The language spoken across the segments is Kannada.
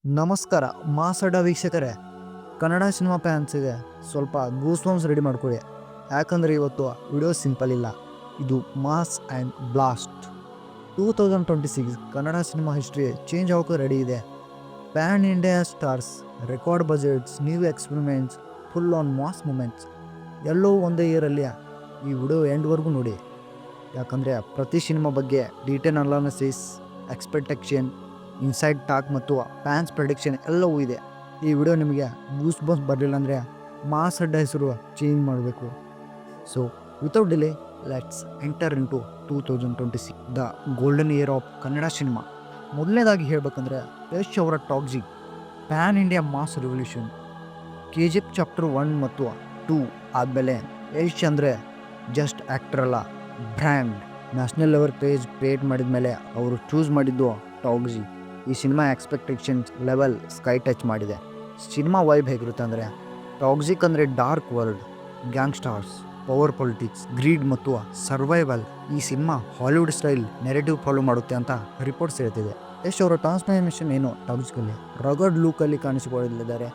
ನಮಸ್ಕಾರ ಮಾಸಡ ವೀಕ್ಷಕರೇ, ಕನ್ನಡ ಸಿನಿಮಾ ಫ್ಯಾನ್ಸಿಗೆ ಸ್ವಲ್ಪ ಗೂಸ್ಬಂಪ್ಸ್ ರೆಡಿ ಮಾಡ್ಕೊಳ್ಳಿ. ಯಾಕಂದರೆ ಇವತ್ತು ವಿಡಿಯೋ ಸಿಂಪಲ್ ಇಲ್ಲ, ಇದು mass and blast. 2026 Kannada cinema history change ಆಗೋಕೆ ರೆಡಿ ಇದೆ. Pan India stars, record budgets, new experiments, full on mass moments ಎಲ್ಲವೂ ಒಂದೇ ಇಯರಲ್ಲಿ. ಈ ವಿಡಿಯೋ ಎಂಡ್ವರೆಗೂ ನೋಡಿ, ಯಾಕಂದರೆ ಪ್ರತಿ ಸಿನಿಮಾ ಬಗ್ಗೆ detail analysis, expectation, inside talk ಮತ್ತು ಫ್ಯಾನ್ಸ್ ಪ್ರೆಡಿಕ್ಷನ್ ಎಲ್ಲವೂ ಇದೆ. ಈ ವಿಡಿಯೋ ನಿಮಗೆ ಗೂಸ್ ಬಂಪ್ಸ್ ಬರಲಿಲ್ಲ ಅಂದರೆ ಮಾಸ್ ಅಡ್ಡ ಹೆಸರು ಚೇಂಜ್ ಮಾಡಬೇಕು. So without delay let's enter in to 2026 the golden year of Kannada cinema. ಮೊದಲನೇದಾಗಿ ಹೇಳಬೇಕಂದ್ರೆ ಯಶ್ ಅವರ Toxic pan India mass revolution. KGF chapter 1 ಮತ್ತು 2 ಆದಮೇಲೆ ಯಶ್ ಅಂದರೆ ಜಸ್ಟ್ ಆ್ಯಕ್ಟರ್ ಅಲ್ಲ, brand. National level craze create ಮಾಡಿದ ಮೇಲೆ ಅವರು ಚೂಸ್ ಮಾಡಿದ್ದು ಟಾಕ್ಸಿಕ್. ಈ cinema expectations level sky touch ಮಾಡಿದೆ. ಸಿನಿಮಾ ವೈಬ್ ಹೇಗಿರುತ್ತೆ ಅಂದರೆ, ಟಾಕ್ಸಿಕ್ ಅಂದರೆ dark world, gangsters, power politics, greed ಮತ್ತು ಸರ್ವೈವಲ್. ಈ cinema Hollywood style narrative follow ಮಾಡುತ್ತೆ ಅಂತ ರಿಪೋರ್ಟ್ಸ್ ಹೇಳ್ತಿದೆ. ಯಶ್ ಅವರ ಟ್ರಾನ್ಸ್ಫಾರ್ಮೇಷನ್ ಏನು ಟಾಕ್ಸಿಕಲ್ಲಿ ರಗಡ್ ಲುಕ್ಕಲ್ಲಿ ಕಾಣಿಸಿಕೊಳ್ಳಲಿದ್ದಾರೆ.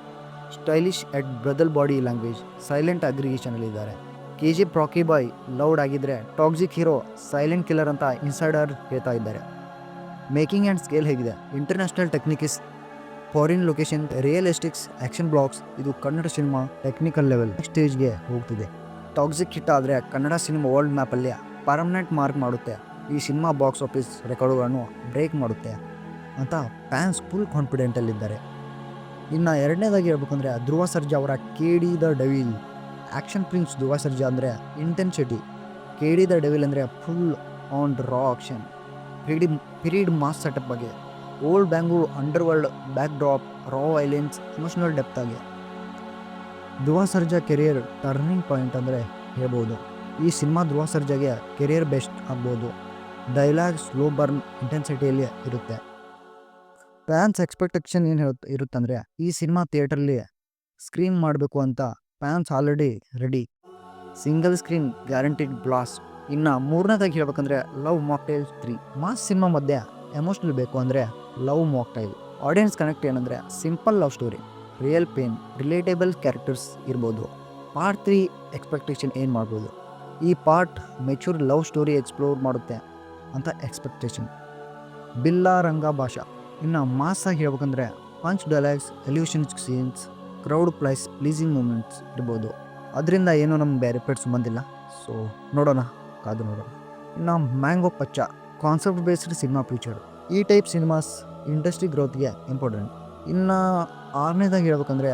Stylish yet brutal body language, silent ಅಗ್ರಿಗೇಷನಲ್ಲಿದ್ದಾರೆ. KGF ರಾಕಿ ಬಾಯ್ ಲೌಡ್ ಆಗಿದ್ದರೆ, ಟಾಕ್ಸಿಕ್ ಹೀರೋ ಸೈಲೆಂಟ್ ಕಿಲ್ಲರ್ ಅಂತ ಇನ್ಸೈಡರ್ ಹೇಳ್ತಾ ಇದ್ದಾರೆ. ಮೇಕಿಂಗ್ ಆ್ಯಂಡ್ ಸ್ಕೇಲ್ ಹೇಗಿದೆ, international techniques, foreign location, realistics, action blocks. ಇದು ಕನ್ನಡ ಸಿನಿಮಾ ಟೆಕ್ನಿಕಲ್ ಲೆವೆಲ್ ಸ್ಟೇಜ್ಗೆ ಹೋಗ್ತಿದೆ. ಟಾಕ್ಸಿಕ್ ಹಿಟ್ ಆದರೆ ಕನ್ನಡ ಸಿನಿಮಾ ವರ್ಲ್ಡ್ ಮ್ಯಾಪಲ್ಲಿ ಪರ್ಮನೆಂಟ್ ಮಾರ್ಕ್ ಮಾಡುತ್ತೆ. ಈ ಸಿನಿಮಾ ಬಾಕ್ಸ್ ಆಫೀಸ್ ರೆಕಾರ್ಡ್ಗಳನ್ನು ಬ್ರೇಕ್ ಮಾಡುತ್ತೆ ಅಂತ ಫ್ಯಾನ್ಸ್ ಫುಲ್ ಕಾನ್ಫಿಡೆಂಟಲ್ಲಿದ್ದಾರೆ. ಇನ್ನು ಎರಡನೇದಾಗಿ ಹೇಳ್ಬೇಕಂದ್ರೆ ಧ್ರುವ ಸರ್ಜಾ ಅವರ KD the devil. Action prince Dhruva Sarja ಅಂದರೆ ಇಂಟೆನ್ಸಿಟಿ, KD ದ ಡೆವಿಲ್ ಅಂದರೆ full on raw action, period mass setup ಬಗ್ಗೆ, old Bangalore underworld backdrop, raw violence, emotional depth ಆಗಿ. Dhruva Sarja career turning point ಅಂದರೆ ಹೇಳ್ಬೋದು. ಈ ಸಿನಿಮಾ ಧ್ರುವ ಸರ್ಜಾಗೆ ಕೆರಿಯರ್ ಬೆಸ್ಟ್ ಆಗ್ಬೋದು. ಡೈಲಾಗ್ ಸ್ಲೋ ಬರ್ನ್ ಇಂಟೆನ್ಸಿಟಿಯಲ್ಲಿ ಇರುತ್ತೆ. ಫ್ಯಾನ್ಸ್ ಎಕ್ಸ್ಪೆಕ್ಟೇಷನ್ ಏನು ಇರುತ್ತಂದರೆ, ಈ ಸಿನಿಮಾ ಥಿಯೇಟ್ರಲ್ಲಿ ಸ್ಕ್ರೀನ್ ಮಾಡಬೇಕು ಅಂತ fans already ready. Single screen guaranteed blast. ಇನ್ನು ಮೂರನೇದಾಗಿ ಹೇಳ್ಬೇಕಂದ್ರೆ ಲವ್ ಮಾಕ್ಟೈಲ್ 3. ಮಾಸ್ ಸಿನಿಮಾ ಮಧ್ಯೆ ಎಮೋಷ್ನಲ್ ಬೇಕು ಅಂದರೆ ಲವ್ ಮಾಕ್ಟೈಲ್. ಆಡಿಯನ್ಸ್ ಕನೆಕ್ಟ್ ಏನಂದರೆ simple love story, real pain, relatable characters ಇರ್ಬೋದು. ಪಾರ್ಟ್ 3 ಎಕ್ಸ್ಪೆಕ್ಟೇಷನ್ ಏನು ಮಾಡ್ಬೋದು, ಈ part mature love story explore ಮಾಡುತ್ತೆ ಅಂತ ಎಕ್ಸ್ಪೆಕ್ಟೇಷನ್. ಬಿಲ್ಲಾ ರಂಗ ಭಾಷಾ. ಇನ್ನು ಮಾಸಾಗಿ ಹೇಳ್ಬೇಕಂದ್ರೆ punch dialogues, illusions scenes, crowd pleasing moments ಇರ್ಬೋದು. ಅದರಿಂದ ಏನೂ ನಮ್ಗೆ ಬೇರೆ ಪೆಟ್ಸ್ ಬಂದಿಲ್ಲ. ಸೊ ನೋಡೋಣ, ಕಾದು ನೋಡೋಣ. ಇನ್ನು mango Pachcha, concept based cinema future. ಈ ಟೈಪ್ ಸಿನಿಮಾಸ್ ಇಂಡಸ್ಟ್ರಿ ಗ್ರೋತ್ಗೆ ಇಂಪಾರ್ಟೆಂಟ್. ಇನ್ನು ಆರನೇದಾಗಿ ಹೇಳ್ಬೇಕಂದ್ರೆ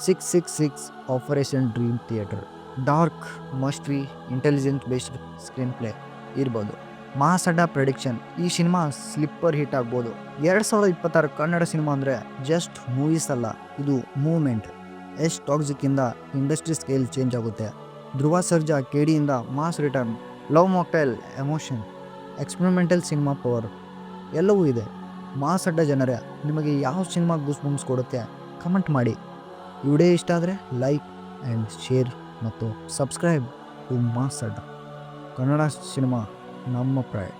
666 operation dream theatre. Dark mystery, intelligence based screenplay ಇರ್ಬೋದು. ಮಾಸ್ ಅಡ್ಡ ಪ್ರೆಡಿಕ್ಷನ್, ಈ ಸಿನಿಮಾ ಸ್ಲಿಪ್ಪರ್ ಹಿಟ್ ಆಗ್ಬೋದು. 2026 ಕನ್ನಡ ಸಿನಿಮಾ ಅಂದರೆ ಜಸ್ಟ್ ಮೂವೀಸ್ ಅಲ್ಲ, ಇದು ಮೂವ್ಮೆಂಟ್. ಯಶ್ ಟಾಕ್ಸಿಕ್ಕಿಂದ ಇಂಡಸ್ಟ್ರಿ ಸ್ಕೇಲ್ ಚೇಂಜ್ ಆಗುತ್ತೆ. ಧ್ರುವ ಸರ್ಜಾ KDಯಿಂದ mass return. Love Mocktail emotion, experimental cinema power ಎಲ್ಲವೂ ಇದೆ. ಮಾಸ್ ಅಡ್ಡ ಜನರೇ, ನಿಮಗೆ ಯಾವ ಸಿನಿಮಾ ಗೂಸ್ ಬಂಪ್ಸ್ ಕೊಡುತ್ತೆ ಕಮೆಂಟ್ ಮಾಡಿ. ಈ ವಿಡಿಯೋ ಇಷ್ಟ ಆದರೆ ಲೈಕ್ ಆ್ಯಂಡ್ ಶೇರ್ ಮತ್ತು ಸಬ್ಸ್ಕ್ರೈಬ್ ಟು ಮಾಸ್ ಅಡ್ಡ. ಕನ್ನಡ ಸಿನಿಮಾ ನಮ್ಮ ಪ್ರೈಡ್.